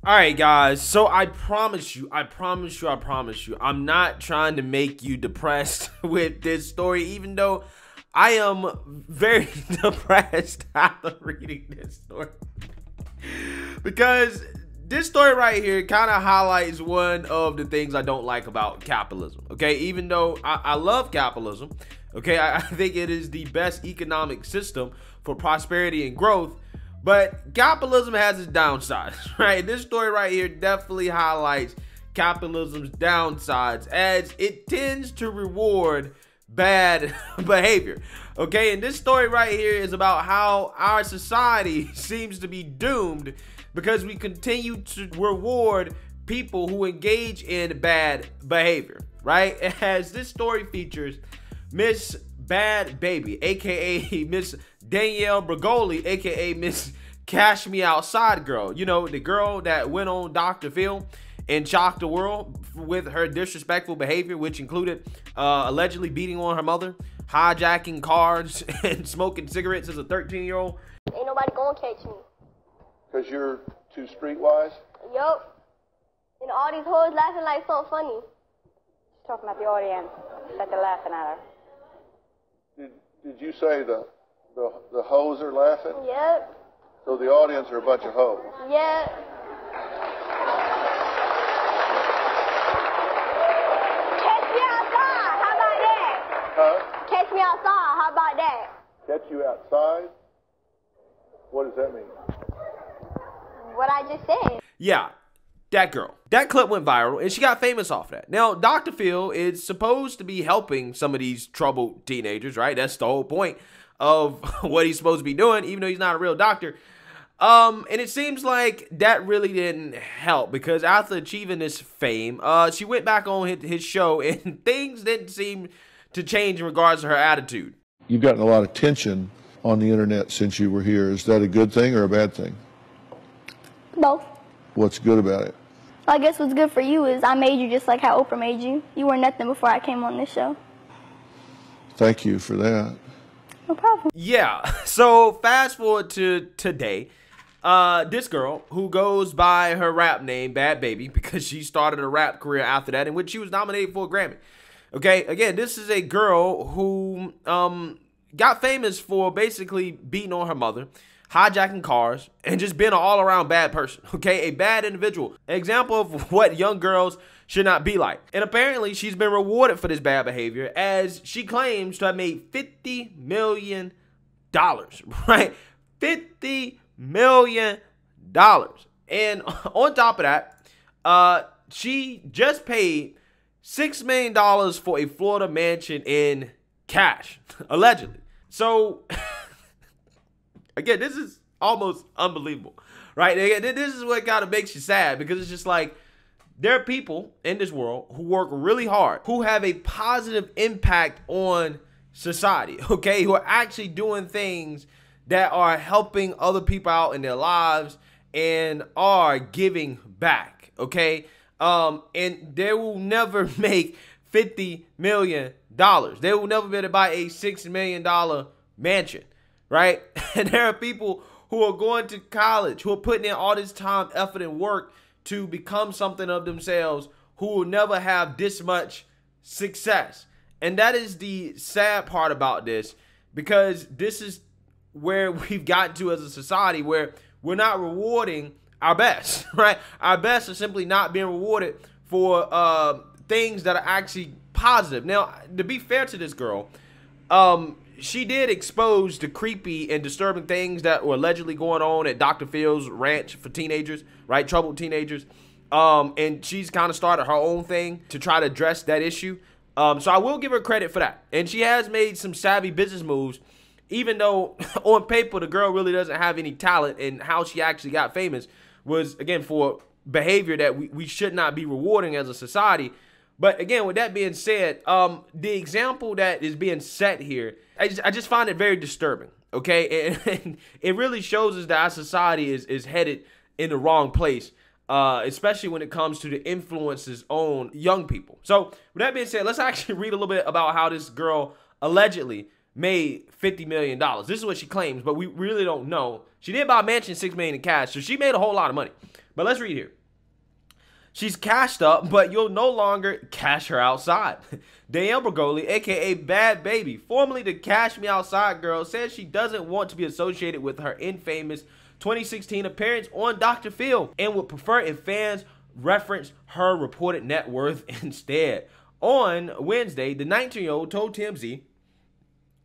All right, guys. So I promise you, I'm not trying to make you depressed with this story, even though I am very depressed after reading this story. Because this story right here kind of highlights one of the things I don't like about capitalism. Okay, even though I love capitalism, okay, I think it is the best economic system for prosperity and growth. But capitalism has its downsides, right? This story right here definitely highlights capitalism's downsides as it tends to reward bad behavior. Okay, and this story right here is about how our society seems to be doomed because we continue to reward people who engage in bad behavior, right? As this story features Miss Bhad Bhabie, aka Miss Danielle Bregoli, aka Miss Cash Me Outside girl. You know, the girl that went on Dr. Phil and shocked the world with her disrespectful behavior, which included allegedly beating on her mother, hijacking cars, and smoking cigarettes as a 13-year-old. Ain't nobody gonna catch me. Because you're too streetwise? Yup. And all these hoes laughing like something funny. She's talking about the audience that they're laughing at her. Did you say the hoes are laughing? Yep. So the audience are a bunch of hoes? Yep. Catch me outside. How about that? Huh? Catch me outside. How about that? Catch you outside? What does that mean? What I just said. Yeah, that girl. That clip went viral and she got famous off that. Now, Dr. Phil is supposed to be helping some of these troubled teenagers, right? That's the whole point of what he's supposed to be doing, even though he's not a real doctor. And it seems like that really didn't help because after achieving this fame, she went back on his show and things didn't seem to change in regards to her attitude. You've gotten a lot of attention on the internet since you were here. Is that a good thing or a bad thing? Both. What's good about it? I guess what's good for you is I made you just like how Oprah made you. You were nothing before I came on this show. Thank you for that. No problem. Yeah, so fast forward to today. This girl who goes by her rap name, Bhad Bhabie, because she started a rap career after that, in which she was nominated for a Grammy. Okay, again, this is a girl who got famous for basically beating on her mother, hijacking cars, and just being an all-around bad person, okay? A bad individual. An example of what young girls should not be like. And apparently, she's been rewarded for this bad behavior as she claims to have made $50 million, right? $50 million. And on top of that, she just paid $6 million for a Florida mansion in cash, allegedly. So, again, this is almost unbelievable, right? This is what kind of makes you sad because it's just like there are people in this world who work really hard, who have a positive impact on society, okay? Who are actually doing things that are helping other people out in their lives and are giving back, okay? And they will never make $50 million. They will never be able to buy a $6 million mansion, right? And there are people who are going to college, who are putting in all this time, effort, and work to become something of themselves, who will never have this much success. And that is the sad part about this, because this is where we've gotten to as a society where we're not rewarding our best, right? Our best is simply not being rewarded for things that are actually positive. Now, to be fair to this girl, she did expose the creepy and disturbing things that were allegedly going on at Dr. Phil's ranch for teenagers, right? Troubled teenagers. And she's kind of started her own thing to try to address that issue. So I will give her credit for that. And she has made some savvy business moves, even though on paper the girl really doesn't have any talent, and how she actually got famous was, again, for behavior that we should not be rewarding as a society. But again, with that being said, the example that is being set here, I just find it very disturbing, okay? And it really shows us that our society is headed in the wrong place, especially when it comes to the influences on young people. So with that being said, let's actually read a little bit about how this girl allegedly made $50 million. This is what she claims, but we really don't know. She did buy a mansion, $6 million in cash, so she made a whole lot of money. But let's read here. She's cashed up, but you'll no longer cash her outside. Danielle Bregoli, a.k.a. Bhad Bhabie, formerly the Cash Me Outside girl, says she doesn't want to be associated with her infamous 2016 appearance on Dr. Phil and would prefer if fans reference her reported net worth instead. On Wednesday, the 19-year-old told TMZ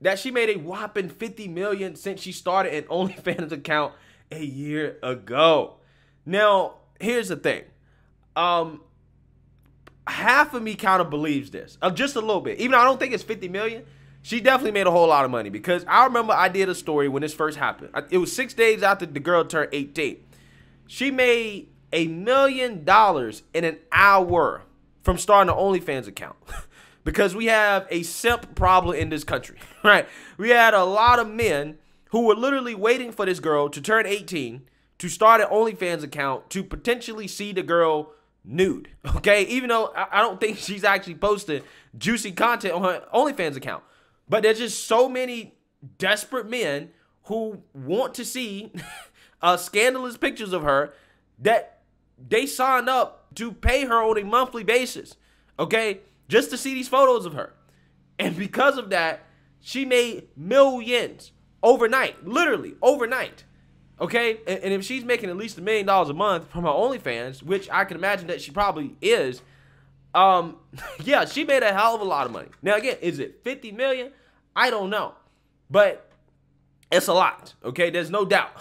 that she made a whopping $50 million since she started an OnlyFans account a year ago. Now, here's the thing. Half of me kind of believes this, just a little bit. Even though I don't think it's 50 million, she definitely made a whole lot of money, because I remember I did a story when this first happened. It was 6 days after the girl turned 18. She made $1 million in an hour from starting an OnlyFans account. Because we have a simp problem in this country, right? We had a lot of men who were literally waiting for this girl to turn 18 to start an OnlyFans account to potentially see the girl nude, okay? Even though I don't think she's actually posted juicy content on her OnlyFans account. But there's just so many desperate men who want to see scandalous pictures of her that they sign up to pay her on a monthly basis, okay? Just to see these photos of her. And because of that, she made millions overnight, literally overnight. Okay, and if she's making at least $1 million a month from her OnlyFans, which I can imagine that she probably is, yeah, she made a hell of a lot of money. Now again, is it 50 million? I don't know, but it's a lot. Okay, there's no doubt.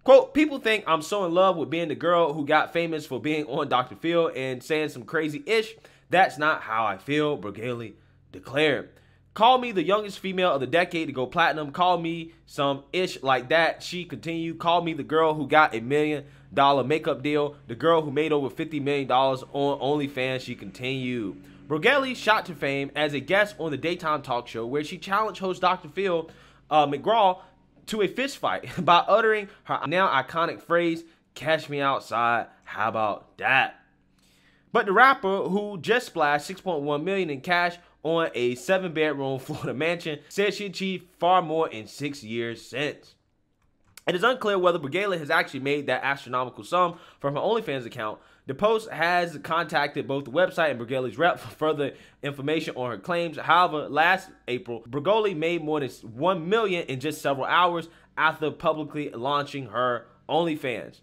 Quote, people think I'm so in love with being the girl who got famous for being on Dr. Phil and saying some crazy ish. That's not how I feel, Bregoli declared. Call me the youngest female of the decade to go platinum. Call me some ish like that. She continued. Call me the girl who got $1 million makeup deal. The girl who made over $50 million on OnlyFans. She continued. Bregoli shot to fame as a guest on the daytime talk show where she challenged host Dr. Phil McGraw to a fist fight by uttering her now iconic phrase, "Cash me outside, how about that?" But the rapper, who just splashed $6.1 million in cash on a 7-bedroom Florida mansion, said she achieved far more in 6 years since. It is unclear whether Bregoli has actually made that astronomical sum from her OnlyFans account. The Post has contacted both the website and Bregoli's rep for further information on her claims. However, last April, Bregoli made more than $1 million in just several hours after publicly launching her OnlyFans.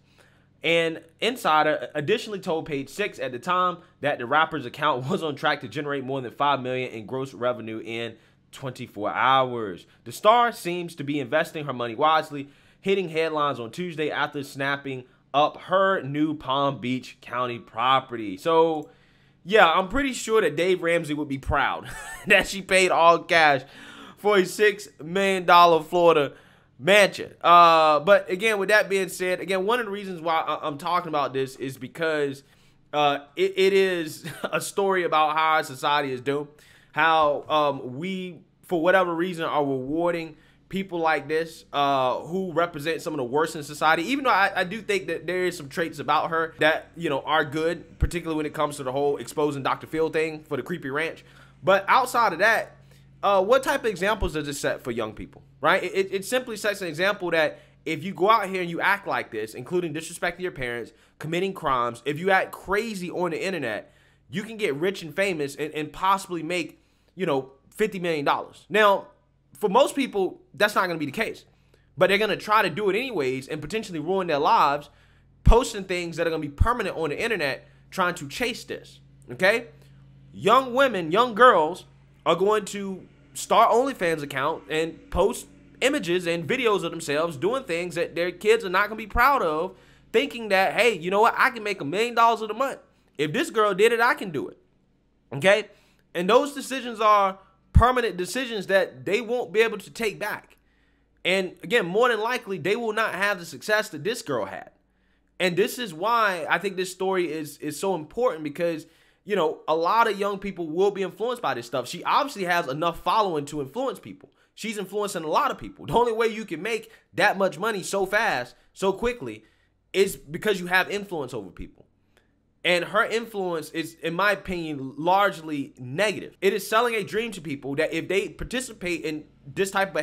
And Insider additionally told Page 6 at the time that the rapper's account was on track to generate more than $5 million in gross revenue in 24 hours. The star seems to be investing her money wisely, hitting headlines on Tuesday after snapping up her new Palm Beach County property. So, yeah, I'm pretty sure that Dave Ramsey would be proud that she paid all cash for a $6 million Florida mansion. But again, with that being said, again, one of the reasons why I'm talking about this is because it is a story about how our society is doomed, how we, for whatever reason, are rewarding people like this who represent some of the worst in society. Even though I do think that there is some traits about her that, you know, are good, particularly when it comes to the whole exposing Dr. Phil thing for the creepy ranch. But outside of that, what type of examples does it set for young people, right? It simply sets an example that if you go out here and you act like this, including disrespecting your parents, committing crimes, if you act crazy on the internet, you can get rich and famous and possibly make, you know, $50 million. Now, for most people, that's not going to be the case. But they're going to try to do it anyways and potentially ruin their lives, posting things that are going to be permanent on the internet, trying to chase this, okay? Young women, young girls are going to start OnlyFans account and post images and videos of themselves doing things that their kids are not going to be proud of, thinking that, hey, you know what, I can make $1 million in a month. If this girl did it, I can do it, okay? And those decisions are permanent decisions that they won't be able to take back. And again, more than likely, they will not have the success that this girl had. And this is why I think this story is so important, because, you know, a lot of young people will be influenced by this stuff. She obviously has enough following to influence people. She's influencing a lot of people. The only way you can make that much money so fast, so quickly, is because you have influence over people. And her influence is, in my opinion, largely negative. It is selling a dream to people that if they participate in this type of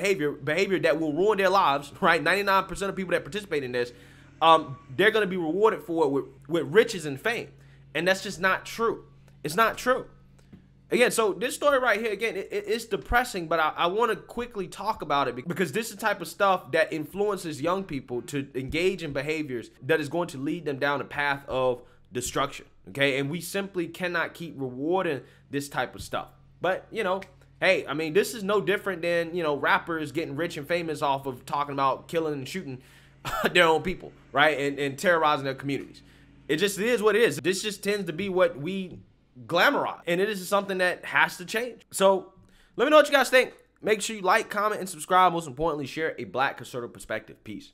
behavior that will ruin their lives, right? 99% of people that participate in this they're going to be rewarded for it with riches and fame. And that's just not true. It's not true. Again, so this story right here, again, it's depressing, but I want to quickly talk about it because this is the type of stuff that influences young people to engage in behaviors that is going to lead them down a path of destruction, okay? And we simply cannot keep rewarding this type of stuff. But, you know, hey, I mean, this is no different than, you know, rappers getting rich and famous off of talking about killing and shooting their own people, right? And terrorizing their communities. It just is what it is. This just tends to be what we glamorize, and it is something that has to change. So let me know what you guys think. Make sure you like, comment, and subscribe. Most importantly, share a Black conservative perspective. Peace.